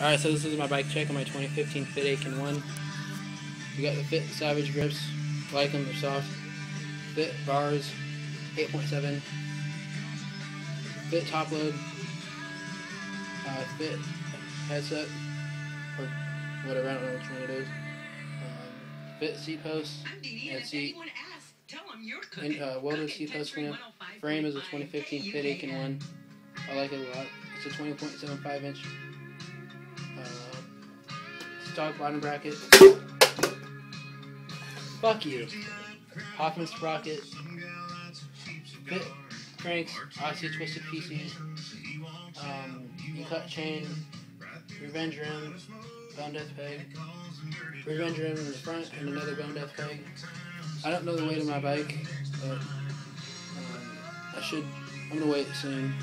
Alright, so this is my bike check on my 2015 Fit Atkin 1. We got the Fit Savage grips, like them, they're soft. Fit bars, 8.7. Fit top load. Fit headset, or whatever, I don't know which one it is. Fit seat post and seat. And welded seat post frame. Frame is a 2015 Fit Atkin 1. I like it a lot. It's a 20.75 inch. Stock bottom bracket. Fuck you. Hoffman sprocket. Fit cranks. Aussie twisted PCs. Cut chain. Revenge rim. Bone death peg. Revenge rim in the front and another bone death peg. I don't know the weight of my bike, but I'm gonna weigh it soon.